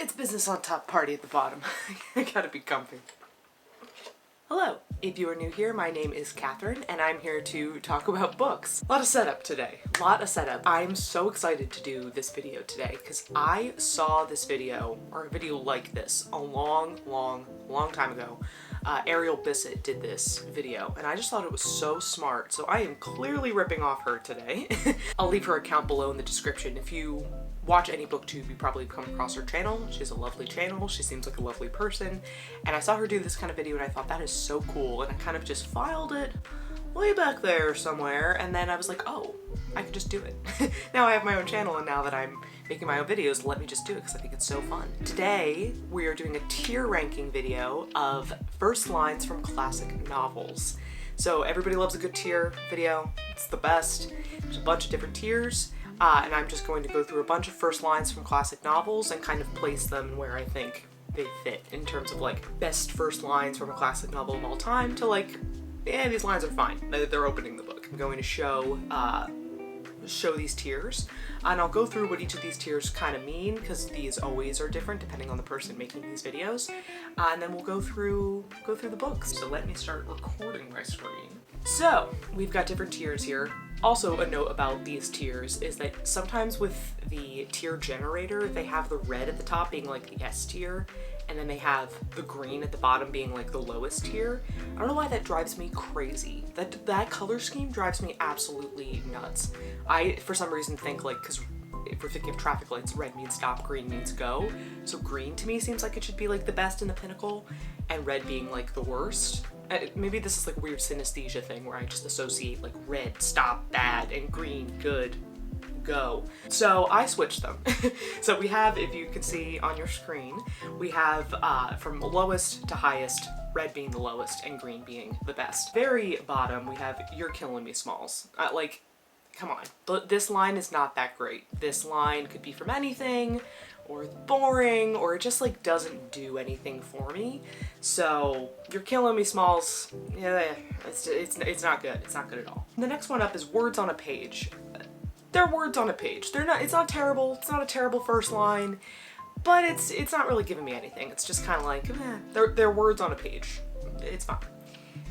It's business on top, party at the bottom. I gotta be comfy. Hello, if you are new here, my name is Catherine and I'm here to talk about books. A lot of setup today, I'm so excited to do this video today because I saw this video, or a video like this, a long time ago. Ariel Bissett did this video and I just thought it was so smart, so I am clearly ripping off her today. I'll leave her account below in the description. If you watch any booktube, you probably come across her channel. She has a lovely channel, she seems like a lovely person, and I saw her do this kind of video and I thought that is so cool, and I kind of just filed it way back there somewhere, and then I was like, oh, I could just do it. Now I have my own channel, and now that I'm making my own videos, let me just do it because I think it's so fun. Today, we are doing a tier ranking video of first lines from classic novels. So everybody loves a good tier video, it's the best. There's a bunch of different tiers. And I'm just going to go through a bunch of first lines from classic novels and kind of place them where I think they fit in terms of like best first lines from a classic novel of all time to like, yeah, these lines are fine. They're opening the book. I'm going to show these tiers, and I'll go through what each of these tiers kind of mean because these always are different depending on the person making these videos, and then we'll go through the books. So let me start recording my screen. So we've got different tiers here. Also, a note about these tiers is that sometimes with the tier generator, they have the red at the top being like the S tier, and then they have the green at the bottom being like the lowest tier. I don't know why that drives me crazy. That color scheme drives me absolutely nuts. I, for some reason, think like, because if we're thinking of traffic lights, red means stop, green means go. So green to me seems like it should be like the best and the pinnacle, and red being like the worst. Maybe this is like a weird synesthesia thing where I just associate like red, stop, bad, and green, good, go. So I switched them. So we have, if you can see on your screen, we have from lowest to highest, red being the lowest and green being the best. Very bottom, we have You're Killing Me, Smalls. Like, come on, but this line is not that great. This line could be from anything, or it's boring, or it just like doesn't do anything for me. So You're Killing Me, Smalls, yeah, it's not good. It's not good at all. The next one up is Words on a Page. They're words on a page. It's not terrible. It's not a terrible first line, but it's not really giving me anything. It's just kind of like, they're words on a page. It's fine.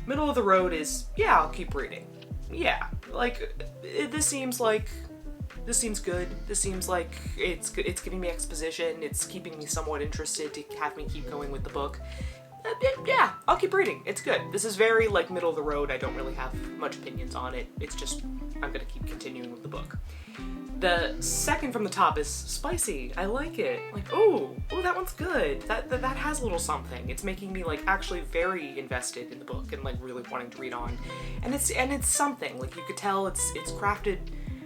Middle of the road is, yeah, I'll keep reading. Yeah, like this seems good. This seems like it's giving me exposition. It's keeping me somewhat interested to have me keep going with the book. Yeah, I'll keep reading. It's good. This is very like middle of the road. I don't really have much opinions on it. It's just, I'm gonna keep continuing with the book. The second from the top is Spicy. I like it. Like, oh, that one's good. That has a little something. It's making me like actually very invested in the book and like really wanting to read on. And it's something. Like you could tell it's crafted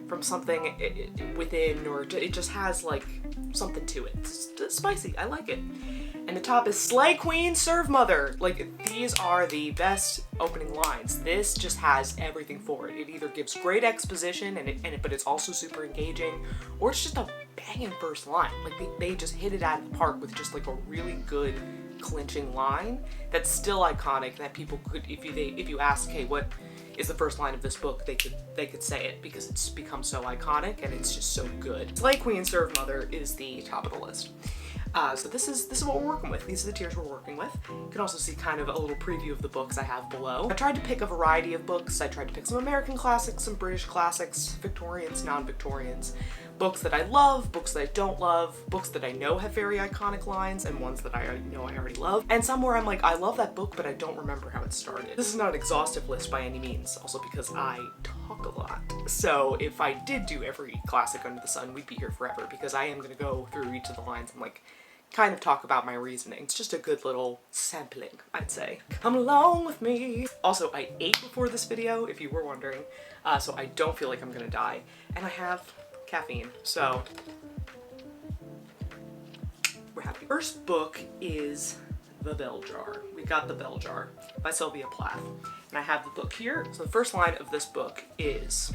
from something within, or it just has like something to it. It's spicy. I like it. And the top is Slay Queen, Serve Mother. Like, these are the best opening lines. This just has everything for it. It either gives great exposition, but it's also super engaging, or it's just a banging first line. Like, they just hit it out of the park with just like a really good clinching line that's still iconic, that people could, if you ask, hey, what is the first line of this book, they could say it because it's become so iconic and it's just so good. Slay Queen, Serve Mother is the top of the list. So this is what we're working with. These are the tiers we're working with. You can also see kind of a little preview of the books I have below. I tried to pick a variety of books. I tried to pick some American classics, some British classics, Victorians, non-Victorians, books that I love, books that I don't love, books that I know have very iconic lines, and ones that I know I already love, and some where I'm like, I love that book, but I don't remember how it started. This is not an exhaustive list by any means, also because I talk a lot. So if I did do every classic under the sun, we'd be here forever, because I am gonna go through each of the lines and like kind of talk about my reasoning. It's just a good little sampling, I'd say. Come along with me. Also, I ate before this video, if you were wondering, so I don't feel like I'm gonna die, and I have caffeine, so we're happy. First book is The Bell Jar. We got The Bell Jar by Sylvia Plath, and I have the book here. So the first line of this book is,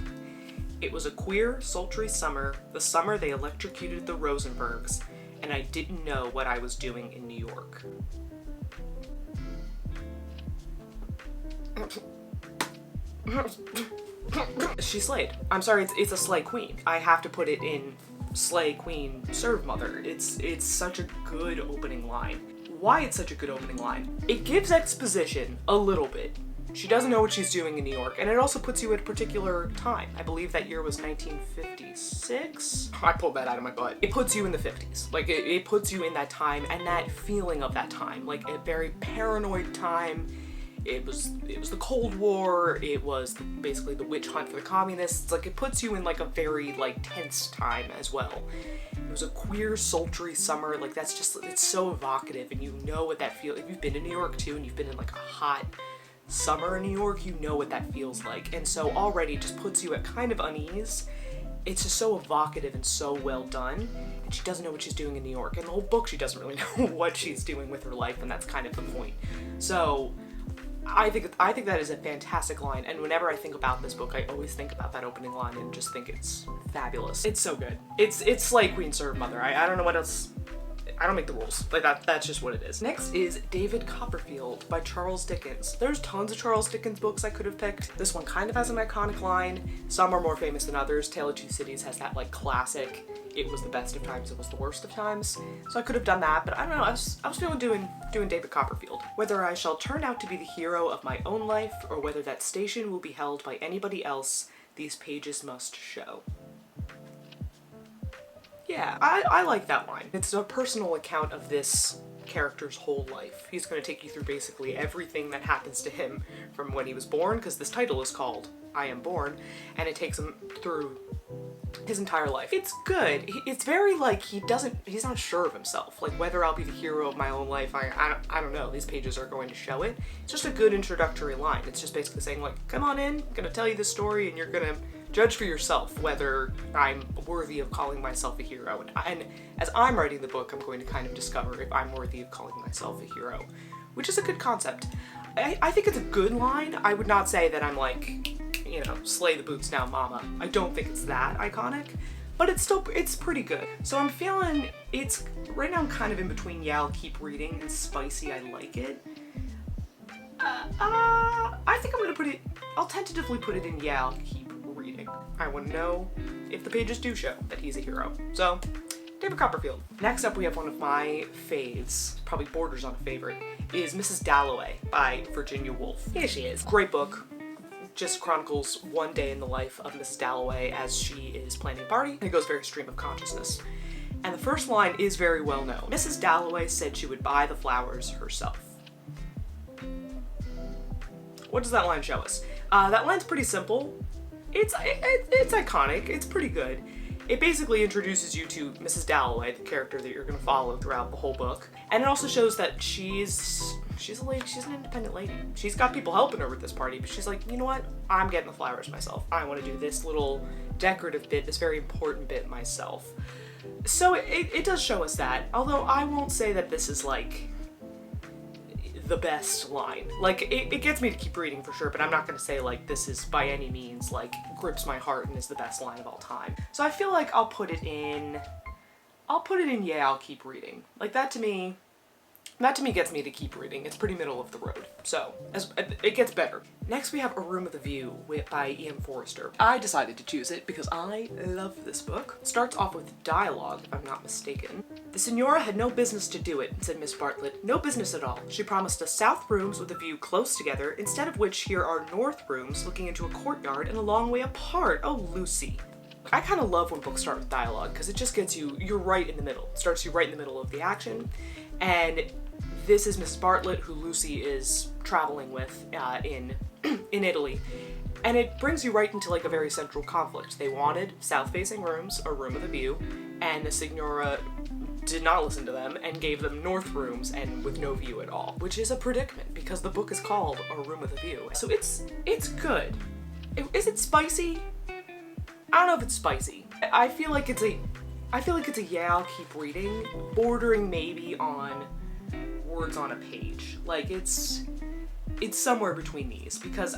"It was a queer, sultry summer, the summer they electrocuted the Rosenbergs, and I didn't know what I was doing in New York." She slayed. I'm sorry, it's a slay queen. I have to put it in slay queen, serve mother. It's such a good opening line. Why it's such a good opening line? It gives exposition a little bit. She doesn't know what she's doing in New York, and it also puts you at a particular time. I believe that year was 1956? I pulled that out of my butt. It puts you in the 50s. Like, it puts you in that time and that feeling of that time. Like, a very paranoid time. It was the Cold War. It was basically the witch hunt for the communists. Like, it puts you in, like, a very, like, tense time as well. It was a queer, sultry summer. Like, that's just, it's so evocative, and you know what that feels. If you've been to New York, too, and you've been in, like, a hot summer in New York, you know what that feels like. And so already just puts you at kind of unease. It's just so evocative and so well done. And she doesn't know what she's doing in New York. And the whole book, she doesn't really know what she's doing with her life, and that's kind of the point. So I think that is a fantastic line, and whenever I think about this book, I always think about that opening line and just think it's fabulous. It's so good. It's slay queen, serve mother. I don't know what else. I don't make the rules. Like, that's just what it is. Next is David Copperfield by Charles Dickens. There's tons of Charles Dickens books I could have picked. This one kind of has an iconic line. Some are more famous than others. Tale of Two Cities has that, like, classic, it was the best of times, it was the worst of times. So I could have done that, but I don't know, I was feeling doing David Copperfield. Whether I shall turn out to be the hero of my own life, or whether that station will be held by anybody else, these pages must show. Yeah, I like that line. It's a personal account of this character's whole life. He's going to take you through basically everything that happens to him from when he was born, because this title is called I Am Born, and it takes him through his entire life. It's good. It's very, like, he's not sure of himself. Like, whether I'll be the hero of my own life, I don't know. These pages are going to show it. It's just a good introductory line. It's just basically saying, like, come on in, I'm gonna tell you this story, and you're gonna judge for yourself whether I'm worthy of calling myself a hero. And as I'm writing the book, I'm going to kind of discover if I'm worthy of calling myself a hero, which is a good concept. I think it's a good line. I would not say that I'm like, you know, slay the boots now, mama. I don't think it's that iconic, but it's pretty good. So I'm feeling right now I'm kind of in between yeah, I'll keep reading and spicy, I like it. I think I'll tentatively put it in yeah, I'll keep reading. I want to know if the pages do show that he's a hero. So, David Copperfield. Next up we have one of my faves, probably borders on a favorite, is Mrs. Dalloway by Virginia Woolf. Here she is. Great book. Just chronicles one day in the life of Mrs. Dalloway as she is planning a party, and it goes very stream of consciousness. And the first line is very well known. Mrs. Dalloway said she would buy the flowers herself. What does that line show us? That line's pretty simple. It's iconic. It's pretty good. It basically introduces you to Mrs. Dalloway, the character that you're going to follow throughout the whole book. And it also shows that she's a lady, she's an independent lady. She's got people helping her with this party, but she's like, you know what? I'm getting the flowers myself. I want to do this little decorative bit, this very important bit myself. So it does show us that, although I won't say that this is like the best line. Like, it gets me to keep reading for sure, but I'm not going to say like this is by any means like grips my heart and is the best line of all time. So I feel like I'll put it in yeah, I'll keep reading. Like that to me gets me to keep reading. It's pretty middle of the road. So, it gets better. Next we have A Room with a View by Ian Forster. I decided to choose it because I love this book. It starts off with dialogue, if I'm not mistaken. The Signora had no business to do it, said Miss Bartlett. No business at all. She promised us south rooms with a view close together, instead of which here are north rooms looking into a courtyard and a long way apart. Oh, Lucy. I kind of love when books start with dialogue because it just gets you're right in the middle. It starts you right in the middle of the action. And this is Miss Bartlett, who Lucy is traveling with in Italy. And it brings you right into like a very central conflict. They wanted south-facing rooms, a room with a view, and the Signora did not listen to them and gave them north rooms and with no view at all, which is a predicament because the book is called A Room with a View. So it's good. Is it spicy? I don't know if it's spicy. I feel like it's a yeah, I'll keep reading, bordering maybe on words on a page. Like it's somewhere between these because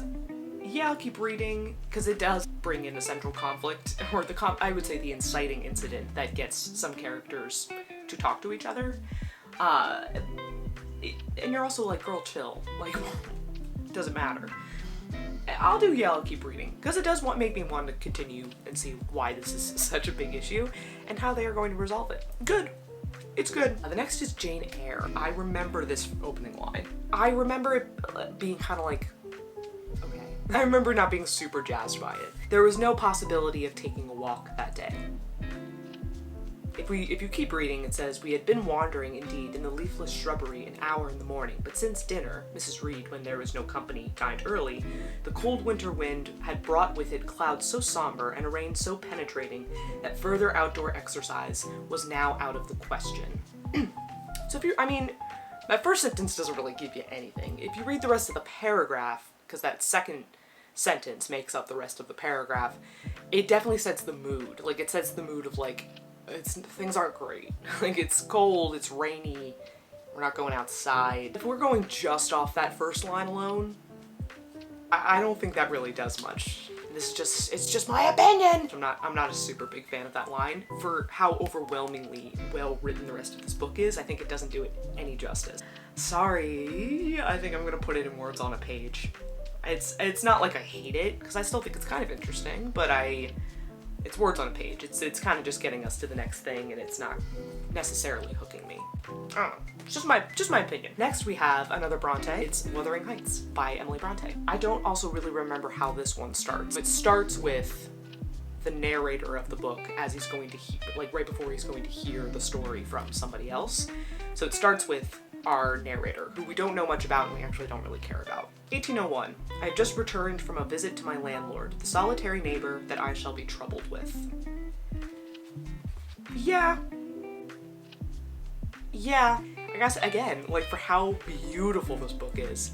yeah, I'll keep reading because it does bring in a central conflict, or I would say the inciting incident that gets some characters to talk to each other. And you're also like, girl, chill. Like, it doesn't matter. I'll do yeah, I'll keep reading, because it does make me want to continue and see why this is such a big issue and how they are going to resolve it. Good. It's good. The next is Jane Eyre. I remember this opening line. I remember it being kind of like, okay. I remember not being super jazzed by it. There was no possibility of taking a walk that day. If you keep reading, it says, "We had been wandering, indeed, in the leafless shrubbery an hour in the morning, but since dinner, Mrs. Reed, when there was no company, dined early, the cold winter wind had brought with it clouds so somber and a rain so penetrating that further outdoor exercise was now out of the question." So that first sentence doesn't really give you anything. If you read the rest of the paragraph, because that second sentence makes up the rest of the paragraph, it definitely sets the mood. Like, it sets the mood of, like, things aren't great. Like, it's cold, it's rainy, we're not going outside. If we're going just off that first line alone, I don't think that really does much. It's just my opinion! I'm not a super big fan of that line. For how overwhelmingly well written the rest of this book is, I think it doesn't do it any justice. Sorry, I think I'm gonna put it in words on a page. It's not like I hate it, because I still think it's kind of interesting, but it's words on a page. It's kind of just getting us to the next thing, and it's not necessarily hooking me. I don't know. It's just my opinion. Next we have another Bronte. It's Wuthering Heights by Emily Bronte. I don't also really remember how this one starts. It starts with the narrator of the book as he's going to right before he's going to hear the story from somebody else. So it starts with our narrator, who we don't know much about and we actually don't really care about. 1801. I have just returned from a visit to my landlord, the solitary neighbor that I shall be troubled with. Yeah. I guess, again, like, for how beautiful this book is,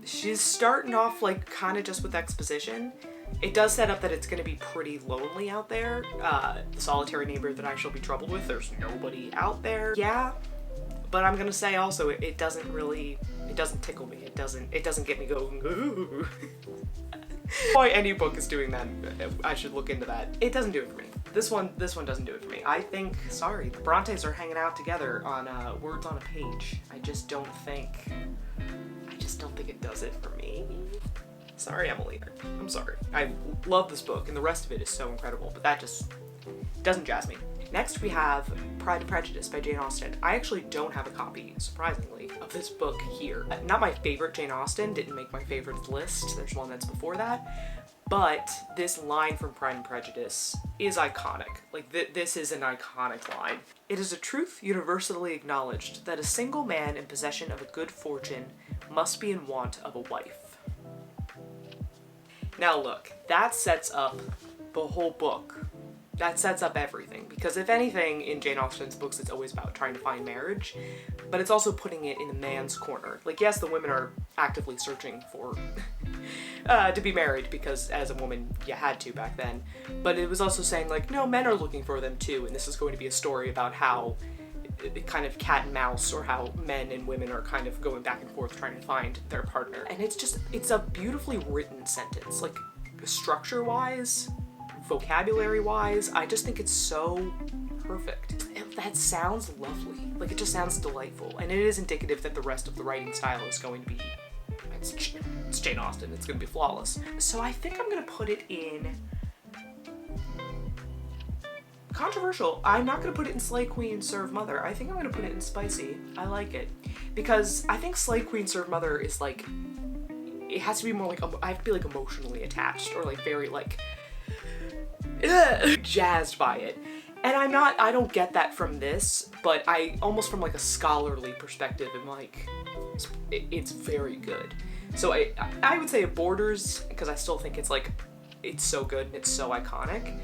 she's starting off, like, kind of just with exposition. It does set up that it's going to be pretty lonely out there. The solitary neighbor that I shall be troubled with, there's nobody out there. Yeah. But I'm gonna say also, it doesn't tickle me. It doesn't get me going, ooh. Why any book is doing that, I should look into that. It doesn't do it for me. This one doesn't do it for me. I think, sorry, the Brontes are hanging out together on words on a page. I just don't think it does it for me. Sorry, Emily. I'm sorry. I love this book, and the rest of it is so incredible, but that just doesn't jazz me. Next we have Pride and Prejudice by Jane Austen. I actually don't have a copy, surprisingly, of this book here. Not my favorite Jane Austen, didn't make my favorites list, there's one that's before that, but this line from Pride and Prejudice is iconic. Like, this is an iconic line. It is a truth universally acknowledged that a single man in possession of a good fortune must be in want of a wife. Now look, that sets up the whole book. That sets up everything, because if anything, in Jane Austen's books, it's always about trying to find marriage, but it's also putting it in the man's corner. Like, yes, the women are actively searching for to be married, because as a woman, you had to back then, but it was also saying, like, no, men are looking for them too, and this is going to be a story about how kind of cat and mouse, or how men and women are kind of going back and forth trying to find their partner. And it's a beautifully written sentence, like, structure-wise, vocabulary-wise, I just think it's so perfect. That sounds lovely. Like, it just sounds delightful, and it is indicative that the rest of the writing style is going to be, it's Jane Austen, it's going to be flawless. So I think I'm going to put it in controversial. I'm not going to put it in Slay Queen, Serve Mother. I think I'm going to put it in Spicy. I like it, because I think Slay Queen, Serve Mother is like, it has to be more like, I have to be like emotionally attached, or like very like jazzed by it. And I don't get that from this, but I almost from like a scholarly perspective am like, it's very good. So I would say it borders, because I still think it's like, it's so good and it's so iconic,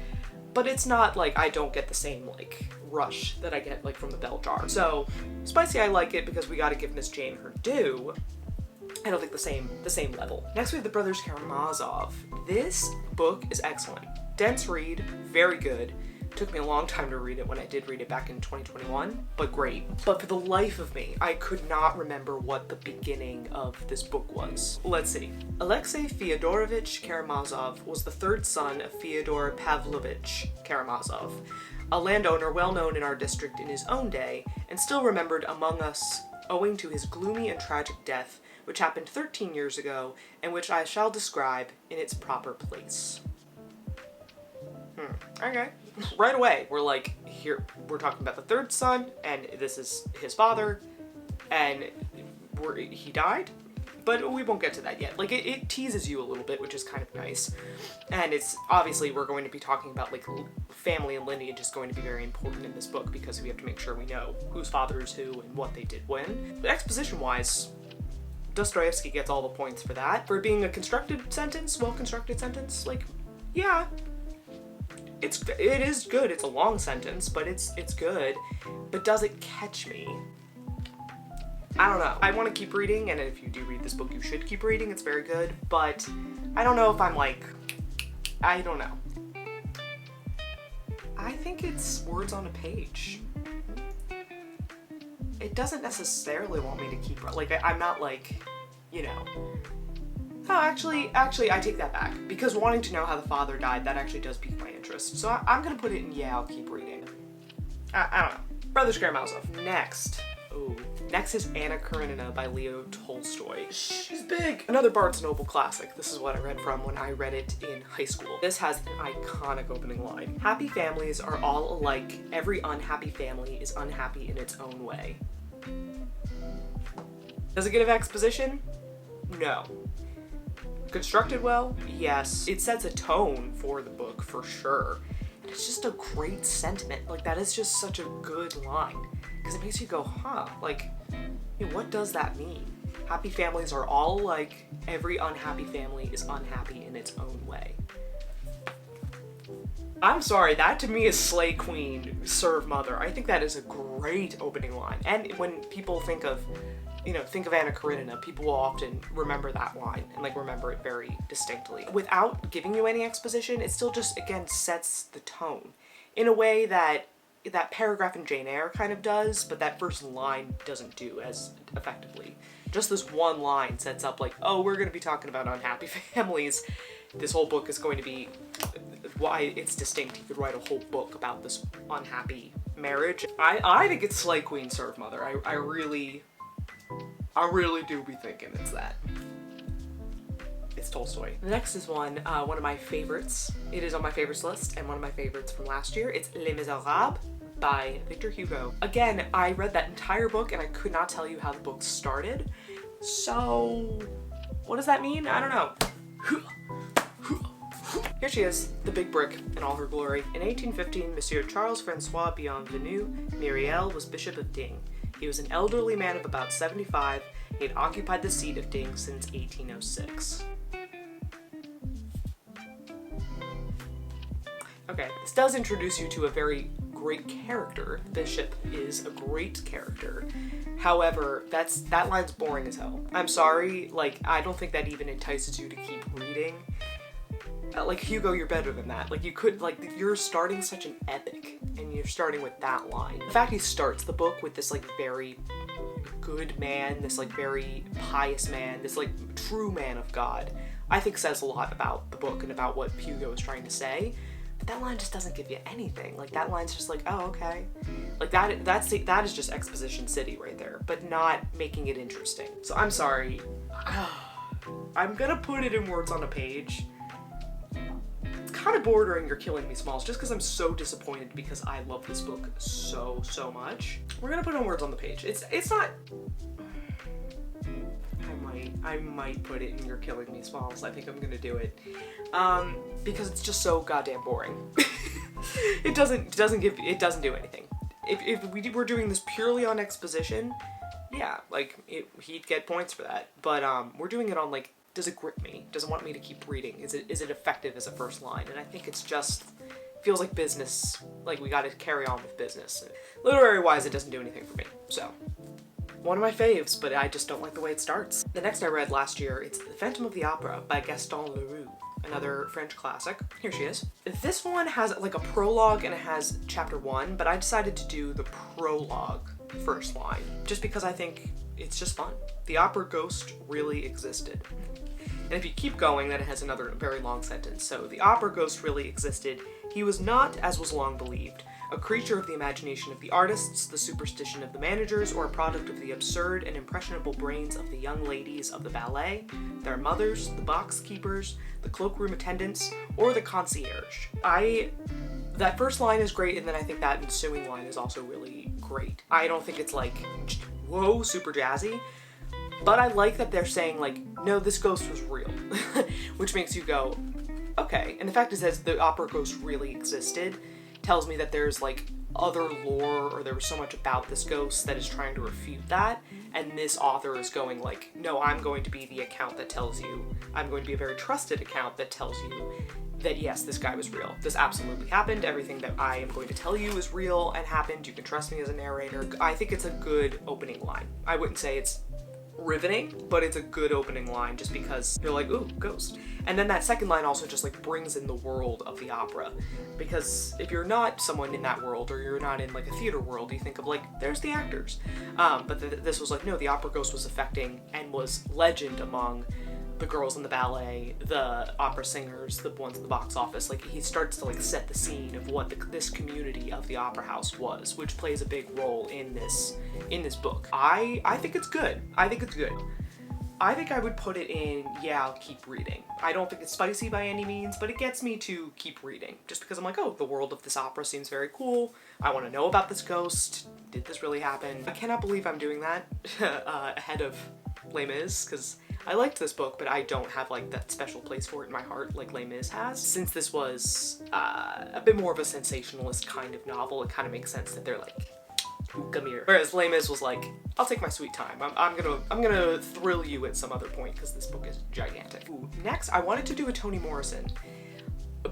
but it's not like, I don't get the same like rush that I get like from the bell jar. So Spicy, I like it because we gotta give Miss Jane her due. I don't think the same level. Next we have The Brothers Karamazov. This book is excellent. Dense read, very good. Took me a long time to read it when I did read it back in 2021, but great. But for the life of me, I could not remember what the beginning of this book was. Let's see. Alexei Fyodorovich Karamazov was the third son of Fyodor Pavlovich Karamazov, a landowner well known in our district in his own day, and still remembered among us owing to his gloomy and tragic death which happened 13 years ago, and which I shall describe in its proper place. Okay. Right away, we're like, here, we're talking about the third son, and this is his father, and he died? But we won't get to that yet. Like, it teases you a little bit, which is kind of nice. And it's, obviously, we're going to be talking about, like, family and lineage is going to be very important in this book because we have to make sure we know whose father is who and what they did when. But exposition-wise, Dostoevsky gets all the points for that. For being a constructed sentence, well-constructed sentence, like, yeah. It is good. It's a long sentence, but it's good. But does it catch me? I don't know. I want to keep reading, and if you do read this book, you should keep reading. It's very good, but I don't know if I'm like, I don't know. I think it's words on a page. It doesn't necessarily want me to keep, like, I'm not like, you know. Oh, actually, I take that back. Because wanting to know how the father died, that actually does pique my interest. So I'm gonna put it in, yeah, I'll keep reading. I don't know. Brothers Karamazov. Next is Anna Karenina by Leo Tolstoy. She's big! Another Barnes & Noble classic. This is what I read from when I read it in high school. This has an iconic opening line. Happy families are all alike. Every unhappy family is unhappy in its own way. Does it give exposition? No. Constructed well? Yes. It sets a tone for the book, for sure. And it's just a great sentiment. Like, that is just such a good line. Because it makes you go, huh, like, what does that mean? Happy families are all alike. Every unhappy family is unhappy in its own way. I'm sorry, that to me is Slay Queen, Serve Mother. I think that is a great opening line. And when people think of Anna Karenina, people will often remember that line and, like, remember it very distinctly. Without giving you any exposition, it still just, again, sets the tone in a way that paragraph in Jane Eyre kind of does, but that first line doesn't do as effectively. Just this one line sets up, like, oh, we're going to be talking about unhappy families. This whole book is going to be why it's distinct. You could write a whole book about this unhappy marriage. I think it's Slay Queen, Serve Mother. I really do be thinking it's that. It's Tolstoy. The next is one of my favorites. It is on my favorites list and one of my favorites from last year. It's Les Misérables by Victor Hugo. Again, I read that entire book and I could not tell you how the book started. So, what does that mean? I don't know. Here she is, the big brick in all her glory. In 1815, Monsieur Charles Francois Bienvenu Myriel was Bishop of Digne. He was an elderly man of about 75. He had occupied the seat of Digne since 1806. Okay, this does introduce you to a very great character. The bishop is a great character. However, that line's boring as hell. I'm sorry, like, I don't think that even entices you to keep reading. Like, Hugo, you're better than that. Like, you could, like, you're starting such an epic, and you're starting with that line. The fact he starts the book with this, like, very good man, this, like, very pious man, this, like, true man of God, I think says a lot about the book and about what Hugo is trying to say. But that line just doesn't give you anything. Like, that line's just like, oh, okay. Like, that is just exposition city right there, but not making it interesting. So I'm sorry. I'm gonna put it in words on a page. It's kind of bordering You're Killing Me Smalls, just because I'm so disappointed because I love this book so much. We're gonna put it in words on the page. It's not... I might put it in You're Killing Me Smalls. I think I'm gonna do it. Because it's just so goddamn boring. It doesn't do anything. If we were doing this purely on exposition, yeah, like, he'd get points for that. But we're doing it on, like, does it grip me? Does it want me to keep reading? Is it effective as a first line? And I think it's just, feels like business, like we gotta carry on with business. Literary-wise, it doesn't do anything for me, so. One of my faves, but I just don't like the way it starts. The next I read last year, it's The Phantom of the Opera by Gaston Leroux, another French classic. Here she is. This one has like a prologue and it has chapter 1, but I decided to do the prologue first line, just because I think it's just fun. The opera ghost really existed. And if you keep going, then it has another very long sentence. So the opera ghost really existed. He was not, as was long believed, a creature of the imagination of the artists, the superstition of the managers, or a product of the absurd and impressionable brains of the young ladies of the ballet, their mothers, the box keepers, the cloakroom attendants, or the concierge. That first line is great, and then I think that ensuing line is also really great. I don't think it's like, whoa, super jazzy, but I like that they're saying like, no, this ghost was real, which makes you go, okay. And the fact is that the opera ghost really existed tells me that there's like other lore, or there was so much about this ghost that is trying to refute that, and this author is going like, no, I'm going to be the account that tells you, I'm going to be a very trusted account that tells you that yes, this guy was real. This absolutely happened. Everything that I am going to tell you is real and happened. You can trust me as a narrator. I think it's a good opening line. I wouldn't say it's riveting, but it's a good opening line just because you're like, ooh, ghost. And then that second line also just like brings in the world of the opera, because if you're not someone in that world, or you're not in like a theater world, you think of like, there's the actors. But this was like, no, the opera ghost was affecting and was legend among the girls in the ballet, the opera singers, the ones in the box office. Like, he starts to like set the scene of what this community of the opera house was, which plays a big role in this book. I think it's good. I think it's good. I think I would put it in, yeah, I'll keep reading. I don't think it's spicy by any means, but it gets me to keep reading, just because I'm like, oh, the world of this opera seems very cool. I want to know about this ghost. Did this really happen? I cannot believe I'm doing that ahead of Les Mis, because I liked this book, but I don't have like that special place for it in my heart like Les Mis has. Since this was a bit more of a sensationalist kind of novel, it kind of makes sense that they're like, ooh, come here. Whereas Les Mis was like, I'll take my sweet time. I'm gonna thrill you at some other point because this book is gigantic. Ooh. Next, I wanted to do a Toni Morrison.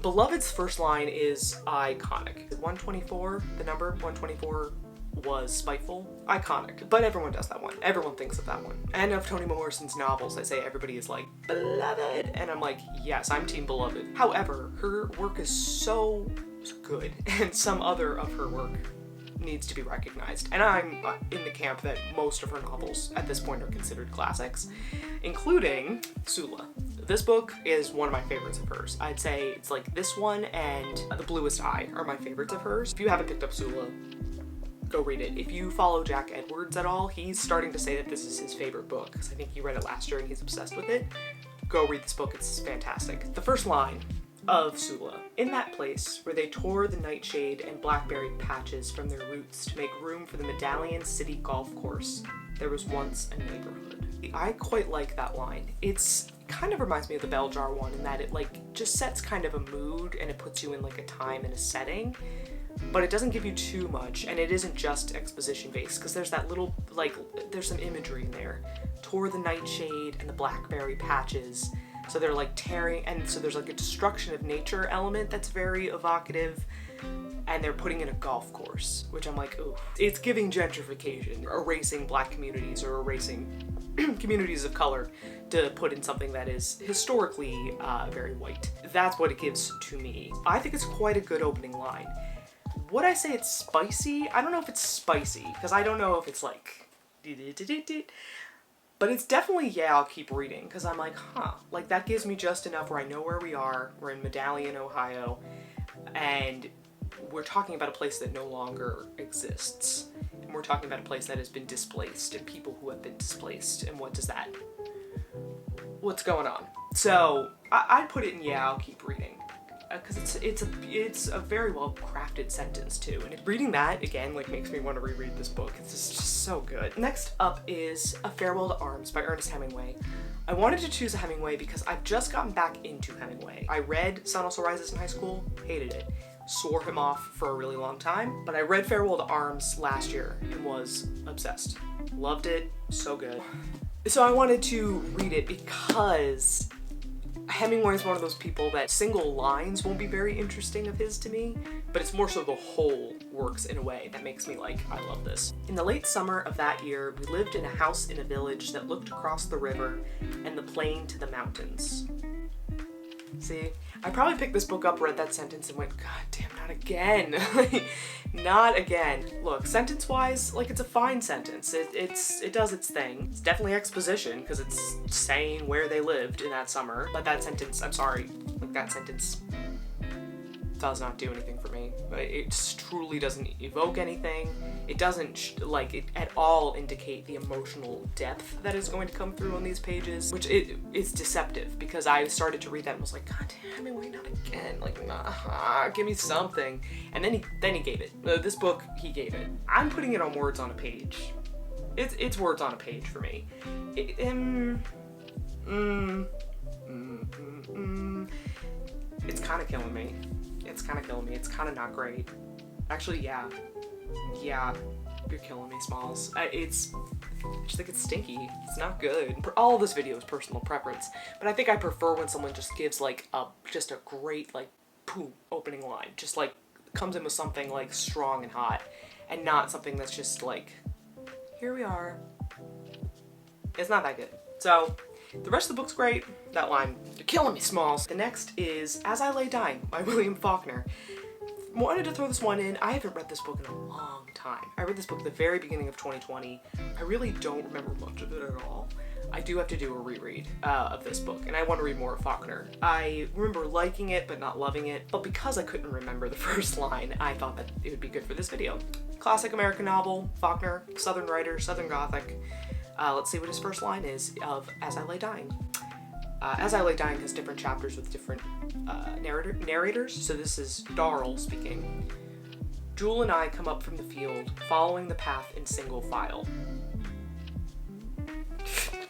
Beloved's first line is iconic. 124, the number 124 was spiteful, iconic, but everyone does that one. Everyone thinks of that one. And of Toni Morrison's novels, I say everybody is like, Beloved, and I'm like, yes, I'm team Beloved. However, her work is so good, and some other of her work needs to be recognized. And I'm in the camp that most of her novels at this point are considered classics, including Sula. This book is one of my favorites of hers. I'd say it's like this one and The Bluest Eye are my favorites of hers. If you haven't picked up Sula, go read it. If you follow Jack Edwards at all, he's starting to say that this is his favorite book, because I think he read it last year and he's obsessed with it. Go read this book, it's fantastic. The first line of Sula. In that place where they tore the nightshade and blackberry patches from their roots to make room for the Medallion City Golf Course, there was once a neighborhood. I quite like that line. It's kind of reminds me of the Bell Jar one in that it like just sets kind of a mood and it puts you in like a time and a setting, but it doesn't give you too much, and it isn't just exposition based, because there's that little, like, there's some imagery in there. Tore the nightshade and the blackberry patches. So they're like tearing, and so there's like a destruction of nature element that's very evocative, and they're putting in a golf course, which I'm like, ooh. It's giving gentrification, erasing black communities or erasing communities of color to put in something that is historically very white. That's what it gives to me. I think it's quite a good opening line. Would I say it's spicy? I don't know if it's spicy, because I don't know if it's like, but it's definitely, yeah, I'll keep reading, because I'm like, huh, like that gives me just enough where I know where we are. We're in Medallion, Ohio, and we're talking about a place that no longer exists. And we're talking about a place that has been displaced and people who have been displaced, and what's going on? So I'd put it in, yeah, I'll keep reading. Because it's a very well crafted sentence too, and reading that again like makes me want to reread this book. It's just so good. Next up is A Farewell to Arms by Ernest Hemingway. I wanted to choose a Hemingway because I've just gotten back into Hemingway. I read Sun Also Rises in high school, hated it, swore him off for a really long time, but I read Farewell to Arms last year and was obsessed. Loved it, so good. So I wanted to read it because Hemingway is one of those people that single lines won't be very interesting of his to me, but it's more so the whole works in a way that makes me like, I love this. In the late summer of that year, we lived in a house in a village that looked across the river and the plain to the mountains. See, I probably picked this book up, read that sentence, and went, God damn, not again. Not again. Look, sentence-wise, like, it's a fine sentence. It does its thing. It's definitely exposition, because it's saying where they lived in that summer. But that sentence, I'm sorry, like, that sentence does not do anything for me. It truly doesn't evoke anything. It doesn't at all indicate the emotional depth that is going to come through on these pages, which is deceptive, because I started to read that and was like, God damn it, why not again? Like, nah, give me something. And then he gave it. This book, he gave it. I'm putting it on words on a page. It's words on a page for me. It's kind of killing me. It's kind of killing me. It's kind of not great. Actually, yeah, you're killing me, Smalls. I just think it's stinky. It's not good. All of this video is personal preference, but I think I prefer when someone just gives like just a great like boom opening line, just like comes in with something like strong and hot, and not something that's just like, here we are. It's not that good. So the rest of the book's great. That line, you're killing me, Smalls. The next is As I Lay Dying by William Faulkner. Wanted to throw this one in. I haven't read this book in a long time. I read this book at the very beginning of 2020. I really don't remember much of it at all. I do have to do a reread of this book, and I want to read more of Faulkner. I remember liking it, but not loving it. But because I couldn't remember the first line, I thought that it would be good for this video. Classic American novel, Faulkner, Southern writer, Southern Gothic. Let's see what his first line is of As I Lay Dying. As I Lay Dying has different chapters with different narrators. So this is Darrell speaking. Jewel and I come up from the field, following the path in single file.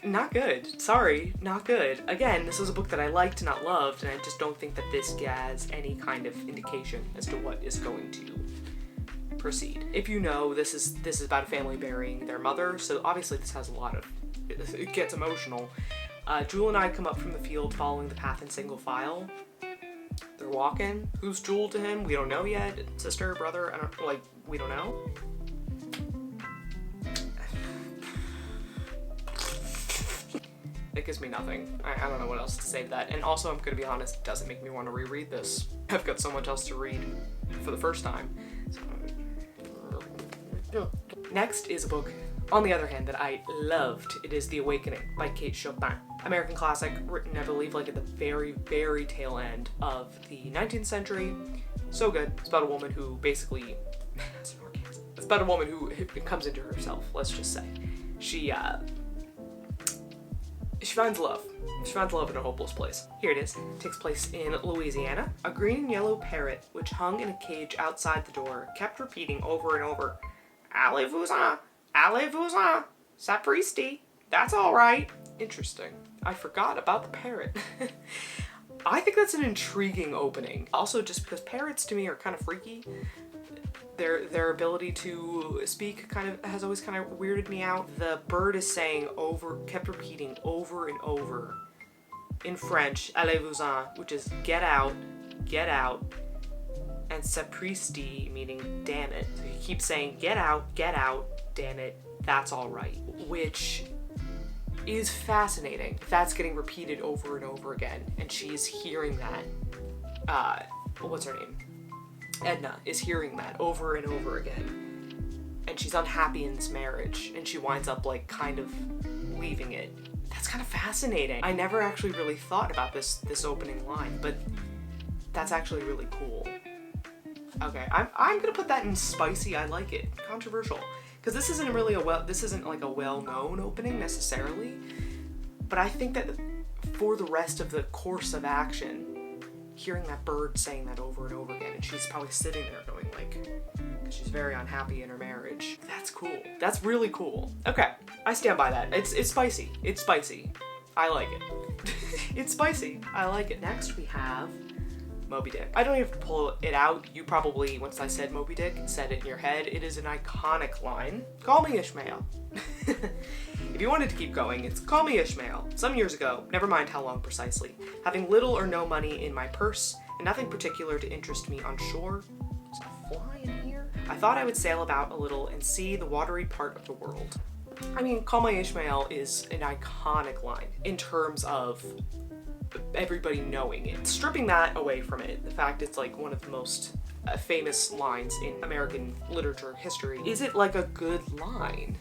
Not good. Sorry, not good. Again, this was a book that I liked, not loved, and I just don't think that this gives any kind of indication as to what is going to proceed. If you know, this is about a family burying their mother, so obviously this has a lot of, it gets emotional. Jewel and I come up from the field following the path in single file. They're walking. Who's Jewel to him? We don't know yet. Sister, brother, we don't know. It gives me nothing. I don't know what else to say to that. And also, I'm gonna be honest, it doesn't make me want to reread this. I've got so much else to read for the first time. Next is a book, on the other hand, that I loved. It is The Awakening by Kate Chopin. American classic, written, I believe, like at the very, very tail end of the 19th century. So good. It's about a woman who basically, it's about a woman who comes into herself, let's just say. She finds love. She finds love in a hopeless place. Here it is. It takes place in Louisiana. A green and yellow parrot, which hung in a cage outside the door, kept repeating over and over, Allez-vous-en, allez-vous-en, sapristi, that's all right. Interesting. I forgot about the parrot. I think that's an intriguing opening. Also, just because parrots to me are kind of freaky. Their ability to speak has always kind of weirded me out. The bird is saying kept repeating over and over in French, allez-vous-en, which is get out, and sapristi, meaning damn it. So he keeps saying get out, damn it, that's all right, which is fascinating. That's getting repeated over and over again, and she's hearing that. What's her name? Edna is hearing that over and over again, and she's unhappy in this marriage, and she winds up like kind of leaving it. That's kind of fascinating. I never actually really thought about this opening line, but that's actually really cool. Okay, I'm gonna put that in spicy. I like it. Controversial, because this isn't really like a well-known opening necessarily, but I think that for the rest of the course of action, hearing that bird saying that over and over again, and she's probably sitting there going like, she's very unhappy in her marriage. That's cool. That's really cool. Okay, I stand by that. It's spicy. It's spicy. I like it. It's spicy. I like it. Next we have Moby Dick. I don't even have to pull it out. You probably, once I said Moby Dick, said it in your head. It is an iconic line. Call me Ishmael. If you wanted to keep going, it's call me Ishmael. Some years ago, never mind how long precisely, having little or no money in my purse, and nothing particular to interest me on shore. There's a fly in here? I thought I would sail about a little and see the watery part of the world. I mean, call me Ishmael is an iconic line in terms of everybody knowing it. Stripping that away from it, the fact it's like one of the most famous lines in American literature history, is it like a good line?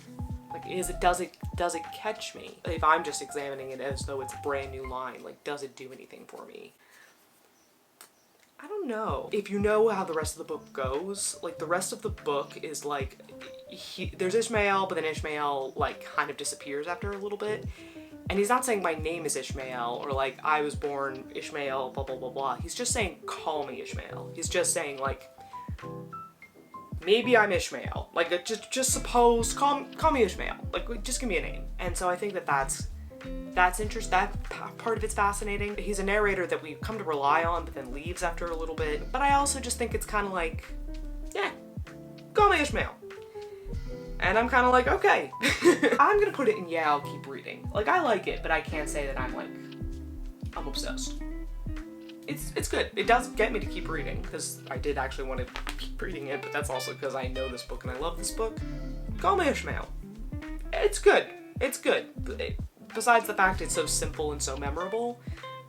Like, does it catch me? If I'm just examining it as though it's a brand new line, like, does it do anything for me? I don't know. If you know how the rest of the book goes, like the rest of the book is like, there's Ishmael, but then Ishmael like kind of disappears after a little bit. And he's not saying my name is Ishmael or like I was born Ishmael, blah, blah, blah, blah. He's just saying, call me Ishmael. He's just saying like, maybe I'm Ishmael. Like just suppose, call me Ishmael. Like just give me a name. And so I think that's interesting. That part of it's fascinating. He's a narrator that we've come to rely on, but then leaves after a little bit. But I also just think it's kind of like, yeah, call me Ishmael. And I'm kind of like, okay. I'm gonna put it in yeah, I'll keep reading. Like, I like it, but I can't say that I'm obsessed. It's good. It does get me to keep reading, because I did actually want to keep reading it, but that's also because I know this book and I love this book. Call me Ishmael. It's good. It's good. Besides the fact it's so simple and so memorable,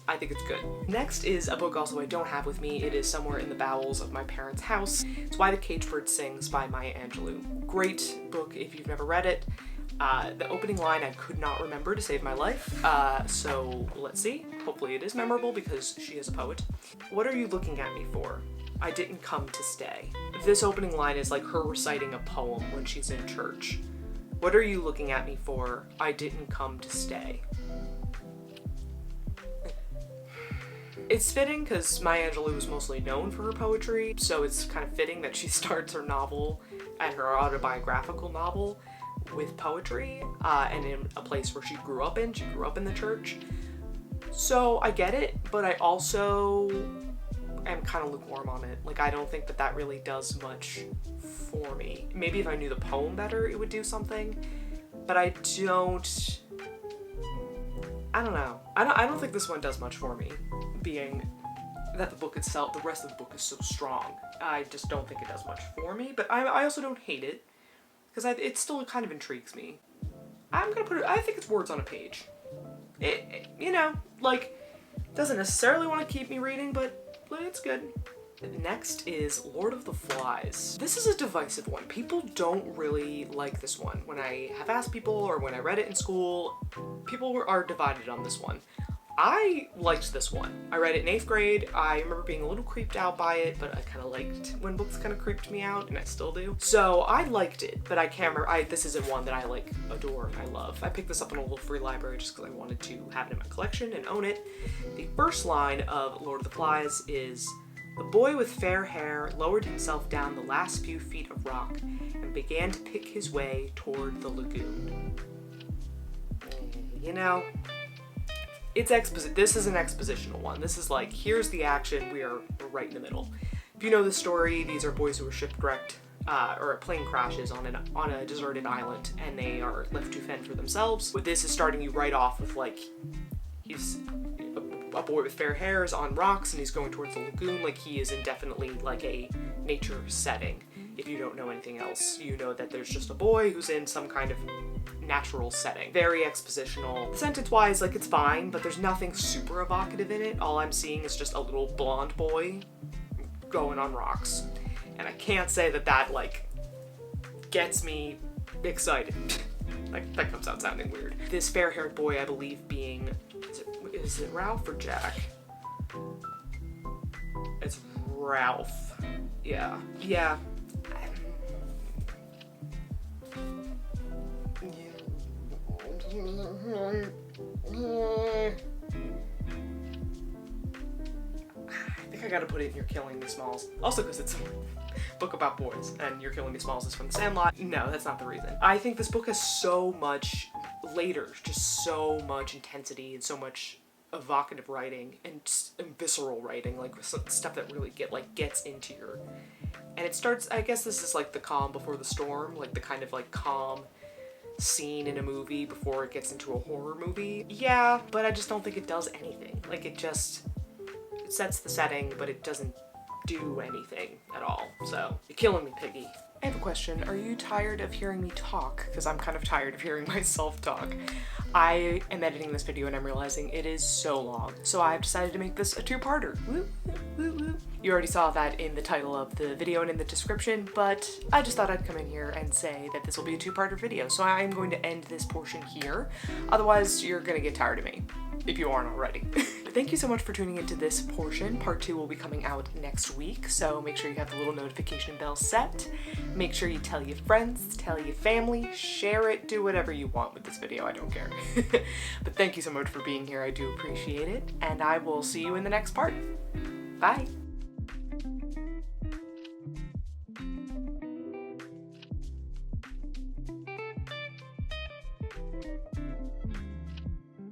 I think it's good. Next is a book also I don't have with me. It is somewhere in the bowels of my parents' house. It's Why the Caged Bird Sings by Maya Angelou. Great book if you've never read it. The opening line I could not remember to save my life, so let's see. Hopefully it is memorable because she is a poet. What are you looking at me for? I didn't come to stay. This opening line is like her reciting a poem when she's in church. What are you looking at me for? I didn't come to stay. It's fitting because Maya Angelou is mostly known for her poetry, so it's kind of fitting that she starts her novel and her autobiographical novel with poetry, and in a place where she grew up in. She grew up in the church. So I get it, but I also am kind of lukewarm on it. Like, I don't think that really does much for me. Maybe if I knew the poem better, it would do something, but I don't know. I don't think this one does much for me, being that the book itself, the rest of the book is so strong. I just don't think it does much for me, but I also don't hate it, because it still kind of intrigues me. I'm gonna put it, I think it's words on a page. It you know, like, doesn't necessarily want to keep me reading, but it's good. Next is Lord of the Flies. This is a divisive one. People don't really like this one. When I have asked people or when I read it in school, people are divided on this one. I liked this one. I read it in 8th grade. I remember being a little creeped out by it, but I kind of liked when books kind of creeped me out, and I still do. So I liked it, but I can't remember. This isn't one that I like adore and I love. I picked this up in a little free library just because I wanted to have it in my collection and own it. The first line of Lord of the Flies is, "The boy with fair hair lowered himself down the last few feet of rock and began to pick his way toward the lagoon." You know, this is an expositional one. This is like, here's the action, we're right in the middle. If you know the story, these are boys who are shipwrecked, or a plane crashes on a deserted island, and they are left to fend for themselves. But this is starting you right off with like, he's a boy with fair hair is on rocks and he's going towards the lagoon. Like, he is in definitely like a nature setting. If you don't know anything else, you know that there's just a boy who's in some kind of natural setting. Very expositional. Sentence-wise, like, it's fine, but there's nothing super evocative in it. All I'm seeing is just a little blonde boy going on rocks. And I can't say that like gets me excited. Like, that comes out sounding weird. This fair-haired boy, I believe, being, is it Ralph or Jack? It's Ralph. Yeah. Yeah. I think I gotta put it in You're Killing Me Smalls. Also because it's a book about boys, and You're Killing Me Smalls is from The Sandlot. No, that's not the reason. I think this book has so much later, just so much intensity and so much evocative writing and visceral writing, like stuff that really gets into your, and it starts, I guess this is like the calm before the storm, like the kind of like calm scene in a movie before it gets into a horror movie. Yeah, but I just don't think it does anything. Like, it sets the setting, but it doesn't do anything at all. So, you're killing me, Piggy. I have a question. Are you tired of hearing me talk? Because I'm kind of tired of hearing myself talk. I am editing this video and I'm realizing it is so long. So I've decided to make this a two-parter. Woo, woo, woo. You already saw that in the title of the video and in the description, but I just thought I'd come in here and say that this will be a two-parter video. So I'm going to end this portion here. Otherwise, you're gonna get tired of me, if you aren't already. thank you so much for tuning into this portion. Part 2 will be coming out next week, so make sure you have the little notification bell set. Make sure you tell your friends, tell your family, share it, do whatever you want with this video, I don't care. But thank you so much for being here, I do appreciate it, and I will see you in the next part. Bye!